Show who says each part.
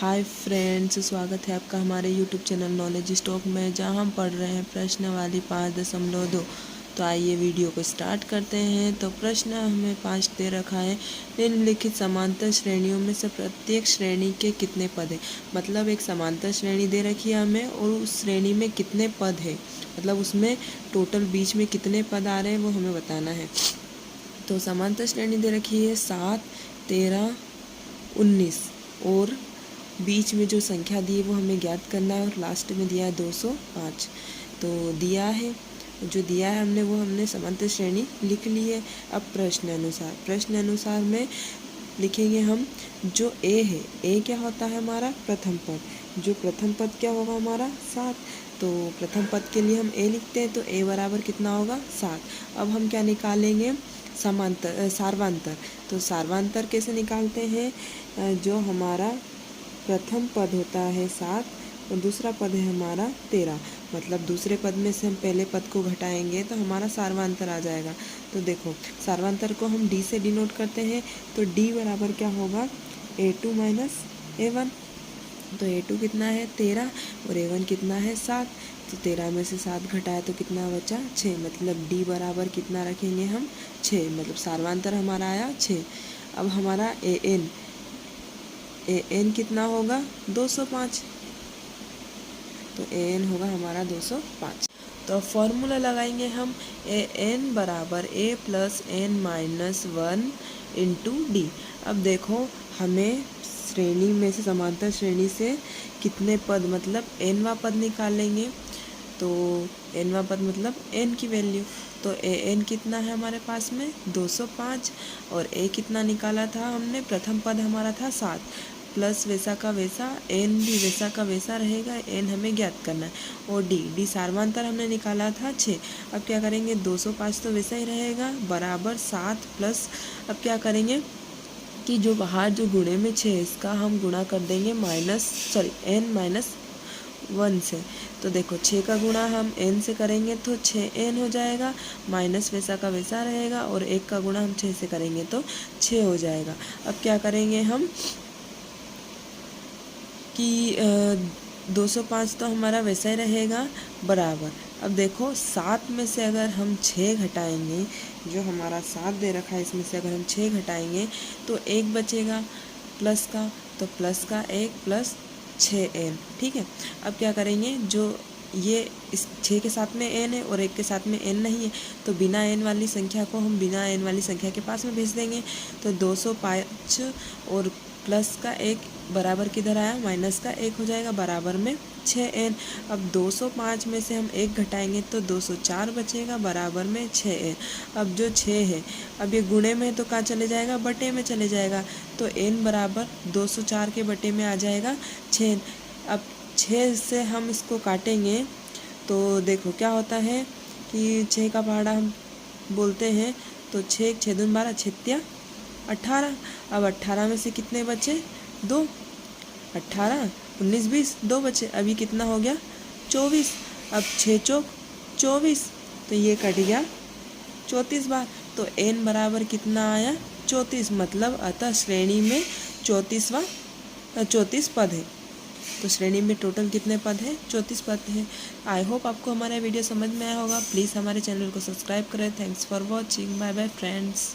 Speaker 1: Hi friends, स्वागत है आपका हमारे यूट्यूब चैनल नॉलेज स्टॉक में, जहां हम पढ़ रहे हैं प्रश्नावली 5.2। तो आइए वीडियो को स्टार्ट करते हैं। तो प्रश्न हमें 5 दे रखा है। निम्नलिखित समांतर श्रेणियों में से प्रत्येक श्रेणी के कितने पद हैं। मतलब एक समांतर श्रेणी दे रखी है हमें और उस श्रेणी में कितने पद है, मतलब उसमें टोटल बीच में कितने पद आ रहे हैं वो हमें बताना है। तो समांतर श्रेणी दे रखी है 7, 13, 19 और बीच में जो संख्या दी है वो हमें ज्ञात करना है और लास्ट में दिया है 205। तो दिया है, जो दिया है हमने समांतर श्रेणी लिख ली है। अब प्रश्न अनुसार में लिखेंगे हम। जो ए है, ए क्या होता है हमारा प्रथम पद, जो प्रथम पद क्या होगा हमारा 7। तो प्रथम पद के लिए हम ए लिखते हैं, तो ए बराबर कितना होगा 7। अब हम क्या निकालेंगे सार्वांतर। तो सार्वांतर कैसे निकालते हैं, जो हमारा प्रथम पद होता है 7 और दूसरा पद है हमारा 13, मतलब दूसरे पद में से हम पहले पद को घटाएंगे तो हमारा सार्वांतर आ जाएगा। तो देखो सार्वांतर को हम डी से डिनोट करते हैं, तो डी बराबर क्या होगा a2 माइनस a1। तो a2 कितना है 13 और a1 कितना है 7। तो 13 में से 7 घटाया तो कितना बचा 6, मतलब डी बराबर कितना रखेंगे हम 6, मतलब सार्वांतर हमारा आया 6। अब हमारा an कितना होगा 205, तो an होगा हमारा 205। तो फॉर्मूला लगाएंगे हम, an बराबर a plus n minus 1 into D. अब देखो हमें श्रेणी में से समांतर श्रेणी से कितने पद, मतलब nवां पद निकालेंगे। तो nवां पद मतलब n की वैल्यू, तो an कितना है हमारे पास में 205 और a कितना निकाला था हमने, प्रथम पद हमारा था 7 प्लस वैसा का वैसा n भी वैसा का वैसा रहेगा, n हमें ज्ञात करना है। और डी सार्वांतर हमने निकाला था 6। अब क्या करेंगे 205 तो वैसा ही रहेगा बराबर 7 प्लस, अब क्या करेंगे कि जो बाहर जो गुणे में 6 इसका हम गुणा कर देंगे n माइनस 1 से। तो देखो 6 का गुणा हम n से करेंगे तो 6n हो जाएगा, माइनस वैसा का वैसा रहेगा, और 1 का गुणा हम 6 से करेंगे तो 6 हो जाएगा। अब क्या करेंगे हम कि 205 तो हमारा वैसा ही रहेगा बराबर। अब देखो 7 में से अगर हम 6 घटाएंगे, जो हमारा 7 दे रखा है इसमें से अगर हम 6 घटाएंगे तो 1 बचेगा प्लस का, तो प्लस का 1 प्लस 6n, ठीक है। अब क्या करेंगे, जो ये इस 6 के साथ में n है और 1 के साथ में n नहीं है, तो बिना n वाली संख्या को हम बिना n वाली संख्या के पास में भेज देंगे। तो 205 और प्लस का 1 बराबर किधर आया, माइनस का 1 हो जाएगा बराबर में 6n। अब 205 में से हम 1 घटाएंगे तो 204 बचेगा बराबर में 6n। अब जो 6 है, अब ये गुणे में तो कहाँ चले जाएगा, बटे में चले जाएगा, तो n बराबर 204 के बटे में आ जाएगा 6n। अब 6 से हम इसको काटेंगे तो देखो क्या होता है कि 6 का पहाड़ा हम बोलते हैं, तो 6 6 दूनी 12 6 18। अब 18 में से कितने बचे 2, 18 19 20 2 बचे, अभी कितना हो गया 24। अब 6 चौक 24, तो ये कट गया 34 बार। तो n बराबर कितना आया 34, मतलब अतः श्रेणी में 34 पद है। तो श्रेणी में टोटल कितने पद हैं 34 पद हैं। आई होप आपको हमारा वीडियो समझ में आया होगा। प्लीज़ हमारे चैनल को सब्सक्राइब करें। Thanks for watching, bye bye friends.